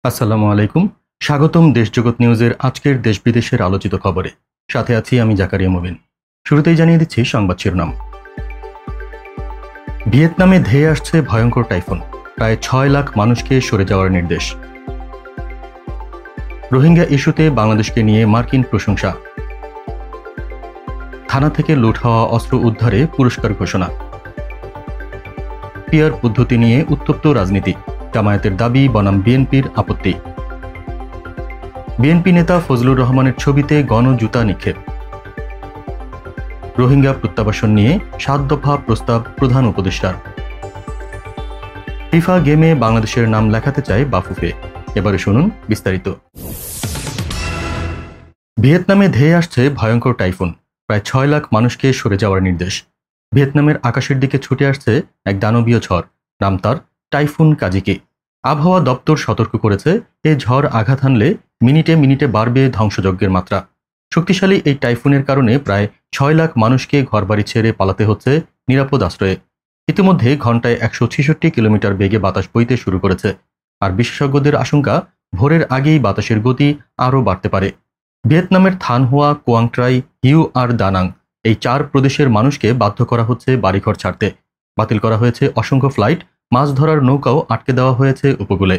আসসালামু আলাইকুম। স্বাগতম দেশজগৎ নিউজের আজকের দেশ বিদেশের আলোচিত খবরে। সাথে আছি আমি জাকারিয়া মুবিন। শুরুতেই জানিয়ে দিচ্ছি সংবাদ শিরোনাম। ভিয়েতনামে ধেয়ে আসছে ভয়ঙ্কর টাইফুন, প্রায় 6 লাখ মানুষকে সরে যাওয়ার নির্দেশ। রোহিঙ্গা ইস্যুতে বাংলাদেশকে নিয়ে মার্কিন প্রশংসা। থানা থেকে লুট হওয়া অস্ত্র উদ্ধারে পুরস্কার ঘোষণা। পিআর পদ্ধতি নিয়ে উত্তপ্ত রাজনীতি, জামায়াতের দাবি বনাম বিএনপির আপত্তি। বিএনপি নেতা ফজলুর রহমানের ছবিতে গণজুতা নিক্ষেপ। রোহিঙ্গা প্রত্যাবাসন নিয়ে 7 দফা প্রস্তাব প্রধান উপদেষ্টার। ফিফা গেমে বাংলাদেশের নাম লেখাতে চায় বাফুফে। এবারে শুনুন বিস্তারিত। ভিয়েতনামে ধেয়ে আসছে ভয়ঙ্কর টাইফুন, প্রায় 6 লাখ মানুষকে সরে যাওয়ার নির্দেশ। ভিয়েতনামের আকাশের দিকে ছুটে আসছে এক দানবীয় ঝড়, নাম তার টাইফুন কাজিকি। আবহাওয়া দপ্তর সতর্ক করেছে, এই ঝড় আঘাত হানলে মিনিটে মিনিটে বাড়বে ধ্বংসযজ্ঞের মাত্রা। শক্তিশালী এই টাইফুনের কারণে প্রায় 6 লাখ মানুষকে ঘরবাড়ি ছেড়ে পালাতে হচ্ছে নিরাপদ আশ্রয়ে। ইতিমধ্যে ঘন্টায় 166 কিলোমিটার বেগে বাতাস বইতে শুরু করেছে, আর বিশেষজ্ঞদের আশঙ্কা ভোরের আগেই বাতাসের গতি আরও বাড়তে পারে। ভিয়েতনামের থান হোয়া, কোয়াং ট্রাই, হিউ আর দানাং এই 4 প্রদেশের মানুষকে বাধ্য করা হচ্ছে বাড়িঘর ছাড়তে। বাতিল করা হয়েছে অসংখ্য ফ্লাইট, মাছ ধরার নৌকাও আটকে দেওয়া হয়েছে উপকূলে।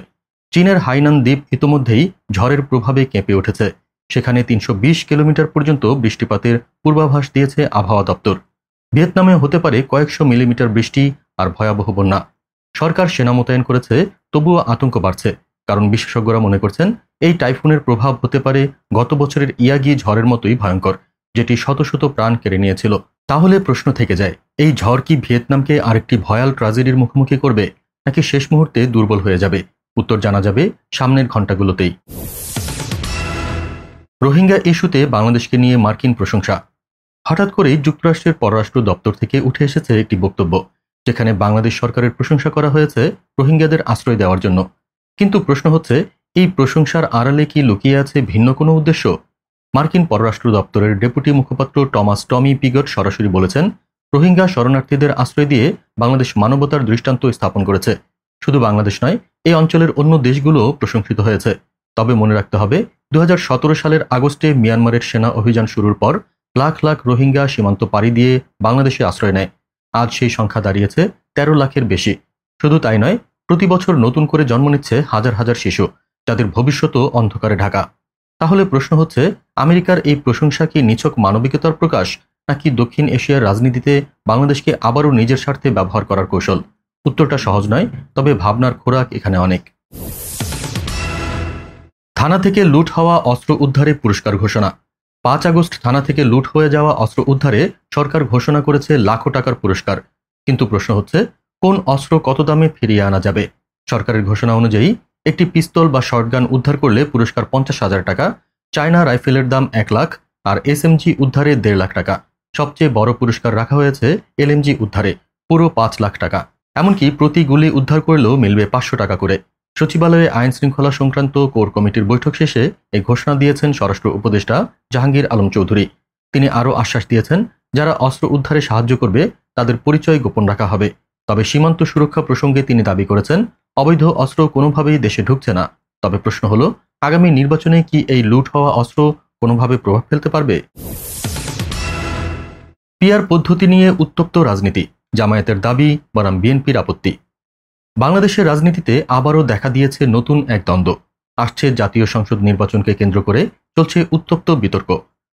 চীনের হাইনান দ্বীপ ইতোমধ্যেই ঝড়ের প্রভাবে কেঁপে উঠেছে। সেখানে 320 কিলোমিটার পর্যন্ত বৃষ্টিপাতের পূর্বাভাস দিয়েছে আবহাওয়া দপ্তর। ভিয়েতনামে হতে পারে কয়েকশো মিলিমিটার বৃষ্টি আর ভয়াবহ বন্যা। সরকার সেনা মোতায়েন করেছে, তবুও আতঙ্ক বাড়ছে, কারণ বিশেষজ্ঞরা মনে করছেন এই টাইফুনের প্রভাব হতে পারে গত বছরের ইয়াগি ঝড়ের মতোই ভয়ঙ্কর, যেটি শত শত প্রাণ কেড়ে নিয়েছিল। তাহলে প্রশ্ন থেকে যায়, এই ঝড় কি ভিয়েতনামকে আরেকটি ভয়াল ট্র্যাজেডির মুখোমুখি করবে, নাকি শেষ মুহূর্তে দুর্বল হয়ে যাবে? উত্তর জানা যাবে সামনের ঘণ্টাগুলোতেই। রোহিঙ্গা ইস্যুতে বাংলাদেশকে নিয়ে মার্কিন প্রশংসা। হঠাৎ করেই যুক্তরাষ্ট্রের পররাষ্ট্র দপ্তর থেকে উঠে এসেছে একটি বক্তব্য, যেখানে বাংলাদেশ সরকারের প্রশংসা করা হয়েছে রোহিঙ্গাদের আশ্রয় দেওয়ার জন্য। কিন্তু প্রশ্ন হচ্ছে, এই প্রশংসার আড়ালে কি লুকিয়ে আছে ভিন্ন কোনো উদ্দেশ্য? মার্কিন পররাষ্ট্র দপ্তরের ডেপুটি মুখপাত্র টমাস টমি পিগট সরাসরি বলেছেন, রোহিঙ্গা শরণার্থীদের আশ্রয় দিয়ে বাংলাদেশ মানবতার দৃষ্টান্ত স্থাপন করেছে। শুধু বাংলাদেশ নয়, এই অঞ্চলের অন্য দেশগুলোও প্রশংসিত হয়েছে। তবে মনে রাখতে হবে, 2017 সালের আগস্টে মিয়ানমারের সেনা অভিযান শুরুর পর লাখ লাখ রোহিঙ্গা সীমান্ত পাড়ি দিয়ে বাংলাদেশে আশ্রয় নেয়। আজ সেই সংখ্যা দাঁড়িয়েছে 13 লাখের বেশি। শুধু তাই নয়, প্রতি বছর নতুন করে জন্ম নিচ্ছে হাজার হাজার শিশু, যাদের ভবিষ্যতও অন্ধকারে ঢাকা। তাহলে প্রশ্ন হচ্ছে, আমেরিকার এই প্রশংসা কি নিছক মানবিকতার প্রকাশ, নাকি দক্ষিণ এশিয়ার রাজনীতিতে বাংলাদেশকে আবারও নিজের স্বার্থে ব্যবহার করার কৌশল? উত্তরটা সহজ নয়, তবে ভাবনার খোরাক এখানে অনেক। থানা থেকে লুট হওয়া অস্ত্র উদ্ধারে পুরস্কার ঘোষণা। 5 আগস্ট থানা থেকে লুট হয়ে যাওয়া অস্ত্র উদ্ধারে সরকার ঘোষণা করেছে লাখো টাকার পুরস্কার। কিন্তু প্রশ্ন হচ্ছে, কোন অস্ত্র কত দামে ফিরিয়ে আনা যাবে? সরকারের ঘোষণা অনুযায়ী একটি পিস্তল বা শর্টগান উদ্ধার করলে পুরস্কার 50,000 টাকা, চায়না রাইফেলের দাম 1 লাখ, আর এসএমজি উদ্ধারে 1.5 লাখ টাকা। সবচেয়ে বড় পুরস্কার রাখা হয়েছে এলএমজি উদ্ধারে, পুরো 5 লাখ টাকা। এমনকি প্রতি গুলি উদ্ধার করলেও মিলবে 500 টাকা করে। সচিবালয়ে আইন শৃঙ্খলা সংক্রান্ত কোর কমিটির বৈঠক শেষে এই ঘোষণা দিয়েছেন স্বরাষ্ট্র উপদেষ্টা জাহাঙ্গীর আলম চৌধুরী। তিনি আরও আশ্বাস দিয়েছেন, যারা অস্ত্র উদ্ধারে সাহায্য করবে তাদের পরিচয় গোপন রাখা হবে। তবে সীমান্ত সুরক্ষা প্রসঙ্গে তিনি দাবি করেছেন, অবৈধ অস্ত্র কোনোভাবেই দেশে ঢুকছে না। তবে প্রশ্ন হলো, আগামী নির্বাচনে কি এই লুট হওয়া অস্ত্র কোনোভাবে প্রভাব ফেলতে পারবে? পিআর পদ্ধতি নিয়ে উত্তপ্ত রাজনীতি, জামায়াতের দাবি বনাম বিএনপির আপত্তি। বাংলাদেশের রাজনীতিতে আবারও দেখা দিয়েছে নতুন এক দ্বন্দ্ব। আসছে জাতীয় সংসদ নির্বাচনকে কেন্দ্র করে চলছে উত্তপ্ত বিতর্ক।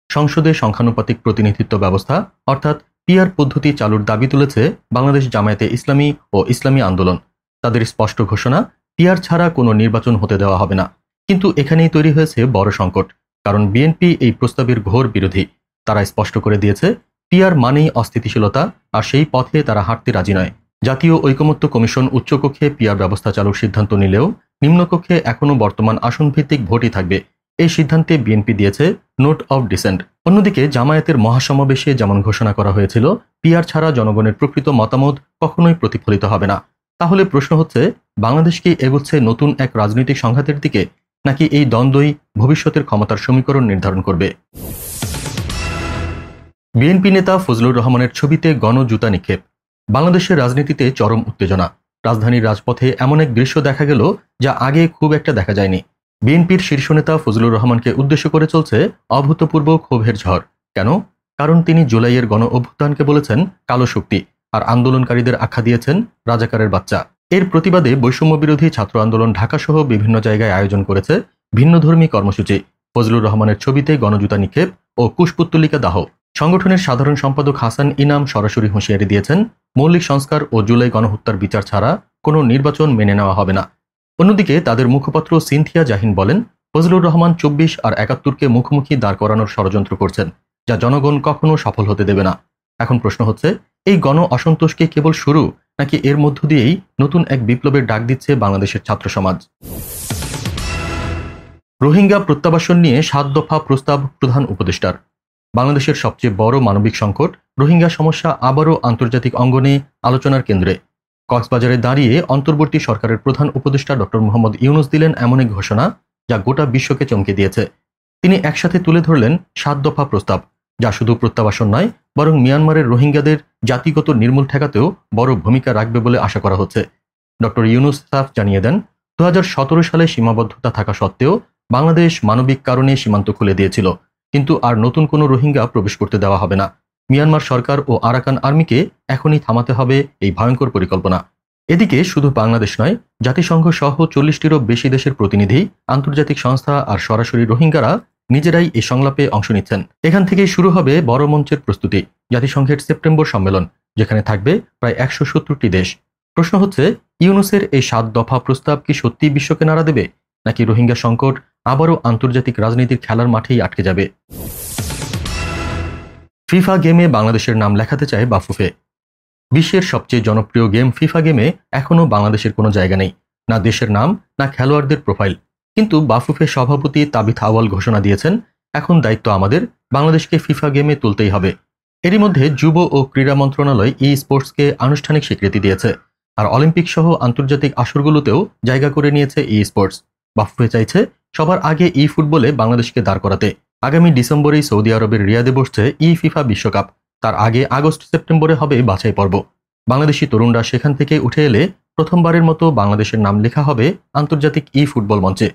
সংসদে সংখ্যানুপাতিক প্রতিনিধিত্ব ব্যবস্থা অর্থাৎ পিআর পদ্ধতি চালুর দাবি তুলেছে বাংলাদেশ জামায়াতে ইসলামী ও ইসলামী আন্দোলন। তাদের স্পষ্ট ঘোষণা, পিআর ছাড়া কোনো নির্বাচন হতে দেওয়া হবে না। কিন্তু এখানেই তৈরি হয়েছে বড় সংকট, কারণ বিএনপি এই প্রস্তাবের ঘোর বিরোধী। তারা স্পষ্ট করে দিয়েছে, পিআর মানেই অস্থিতিশীলতা, আর সেই পথে তারা হাঁটতে রাজি নয়। জাতীয় ঐকমত্য কমিশন উচ্চকক্ষে পিআর ব্যবস্থা চালুর সিদ্ধান্ত নিলেও নিম্নকক্ষে এখনও বর্তমান আসনভিত্তিক ভোটই থাকবে। এই সিদ্ধান্তে বিএনপি দিয়েছে নোট অফ ডিসেন্ট। অন্যদিকে জামায়াতের মহাসমাবেশে যেমন ঘোষণা করা হয়েছিল, পিআর ছাড়া জনগণের প্রকৃত মতামত কখনোই প্রতিফলিত হবে না। তাহলে প্রশ্ন হচ্ছে, বাংলাদেশ কি এগোচ্ছে নতুন এক রাজনৈতিক সংঘাতের দিকে, নাকি এই দ্বন্দ্বই ভবিষ্যতের ক্ষমতার সমীকরণ নির্ধারণ করবে? বিএনপি নেতা ফজলুর রহমানের ছবিতে গণজুতা নিক্ষেপ। বাংলাদেশের রাজনীতিতে চরম উত্তেজনা। রাজধানীর রাজপথে এমন এক দৃশ্য দেখা গেল যা আগে খুব একটা দেখা যায়নি। বিএনপির শীর্ষ নেতা ফজলুর রহমানকে উদ্দেশ্য করে চলছে অভূতপূর্ব ক্ষোভের ঝড়। কেন? কারণ তিনি জুলাইয়ের গণ অভ্যুত্থানকে বলেছেন কালো শক্তি, আর আন্দোলনকারীদের আখ্যা দিয়েছেন রাজাকারের বাচ্চা। এর প্রতিবাদে বৈষম্য বিরোধী ছাত্র আন্দোলন ঢাকাসহ বিভিন্ন জায়গায় আয়োজন করেছে ভিন্নধর্মী কর্মসূচি। ফজলুর রহমানের ছবিতে গণজুতা নিক্ষেপ ও কুশপুত্তলিকা দাহ। সংগঠনের সাধারণ সম্পাদক হাসান ইনাম সরাসরি হুঁশিয়ারি দিয়েছেন, মৌলিক সংস্কার ও জুলাই গণহত্যার বিচার ছাড়া কোনো নির্বাচন মেনে নেওয়া হবে না। অন্যদিকে তাদের মুখপাত্র সিনথিয়া জাহিন বলেন, ফজলুর রহমান ২৪ আর ৭১কে মুখোমুখি দাঁড় করানোর ষড়যন্ত্র করছেন, যা জনগণ কখনো সফল হতে দেবে না। এখন প্রশ্ন হচ্ছে, এই গণ অসন্তোষকে কেবল শুরু, নাকি এর মধ্য দিয়েই নতুন এক বিপ্লবের ডাক দিচ্ছে বাংলাদেশের ছাত্র সমাজ? রোহিঙ্গা প্রত্যাবাসন নিয়ে ৭ দফা প্রস্তাব প্রধান উপদেষ্টার। বাংলাদেশের সবচেয়ে বড় মানবিক সংকট রোহিঙ্গা সমস্যা আবারও আন্তর্জাতিক অঙ্গনে আলোচনার কেন্দ্রে। কক্সবাজারে দাঁড়িয়ে অন্তর্বর্তী সরকারের প্রধান উপদেষ্টা ডক্টর মোহাম্মদ ইউনুস দিলেন এমন এক ঘোষণা যা গোটা বিশ্বকে চমকে দিয়েছে। তিনি একসাথে তুলে ধরলেন ৭ দফা প্রস্তাব, যা শুধু প্রত্যাবাসন নয়, বরং মিয়ানমারের রোহিঙ্গাদের জাতিগত নির্মূল ঠেকাতেও বড় ভূমিকা রাখবে বলে আশা করা হচ্ছে। ডক্টর ইউনুস সাফ জানিয়ে দেন, ২০১৭ সালে সীমাবদ্ধতা থাকা সত্ত্বেও বাংলাদেশ মানবিক কারণে সীমান্ত খুলে দিয়েছিল, কিন্তু আর নতুন কোনো রোহিঙ্গা প্রবেশ করতে দেওয়া হবে না। মিয়ানমার সরকার ও আরাকান আর্মিকে এখনই থামাতে হবে এই ভয়ঙ্কর পরিকল্পনা। এদিকে শুধু বাংলাদেশ নয়, জাতিসংঘ সহ ৪০টিরও বেশি দেশের প্রতিনিধি, আন্তর্জাতিক সংস্থা আর সরাসরি রোহিঙ্গারা নিজেরাই এই সংলাপে অংশ নিচ্ছেন। এখান থেকেই শুরু হবে বড় মঞ্চের প্রস্তুতি, জাতিসংঘের সেপ্টেম্বর সম্মেলন, যেখানে থাকবে প্রায় ১৭০টি দেশ। প্রশ্ন হচ্ছে, ইউনুসের এই ৭ দফা প্রস্তাব কি সত্যি বিশ্বকে নাড়া দেবে, নাকি রোহিঙ্গা সংকট আবারও আন্তর্জাতিক রাজনীতির খেলার মাঠেই আটকে যাবে? ফিফা গেমে বাংলাদেশের নাম লেখাতে চায় বাফুফে। বিশ্বের সবচেয়ে জনপ্রিয় গেম ফিফা গেমে এখনও বাংলাদেশের কোনো জায়গা নেই, না দেশের নাম, না খেলোয়াড়দের প্রোফাইল। কিন্তু বাফুফে সভাপতি তাবিথ আওয়াল ঘোষণা দিয়েছেন, এখন দায়িত্ব আমাদের, বাংলাদেশকে ফিফা গেমে তুলতেই হবে। এরই মধ্যে যুব ও ক্রীড়া মন্ত্রণালয় স্পোর্টসকে আনুষ্ঠানিক স্বীকৃতি দিয়েছে, আর অলিম্পিক সহ আন্তর্জাতিক আসরগুলোতেও জায়গা করে নিয়েছে স্পোর্টস। বাফুফে চাইছে সবার আগে ফুটবলে বাংলাদেশকে দাঁড় করাতে। আগামী ডিসেম্বরেই সৌদি আরবের রিয়াদে বসছে ফিফা বিশ্বকাপ। তার আগে আগস্ট সেপ্টেম্বরে হবে বাছাই পর্ব। বাংলাদেশি তরুণরা সেখান থেকে উঠে এলে প্রথমবারের মতো বাংলাদেশের নাম লেখা হবে আন্তর্জাতিক ফুটবল মঞ্চে।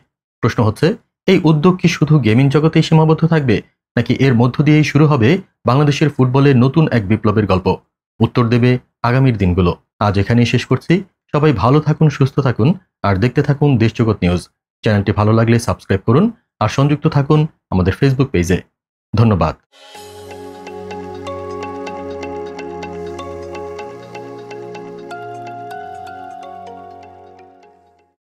প্রশ্ন হচ্ছে, এই উদ্যোগ কি শুধু গেমিং জগতেই সীমাবদ্ধ থাকবে, নাকি এর মধ্য দিয়েই শুরু হবে বাংলাদেশের ফুটবলে নতুন এক বিপ্লবের গল্প? উত্তর দেবে আগামীর দিনগুলো। আজ এখানেই শেষ করছি। সবাই ভালো থাকুন, সুস্থ থাকুন, আর দেখতে থাকুন দেশজগৎ নিউজ। চ্যানেলটি ভালো লাগলে সাবস্ক্রাইব করুন আর সংযুক্ত থাকুন আমাদের ফেসবুক পেজে। ধন্যবাদ।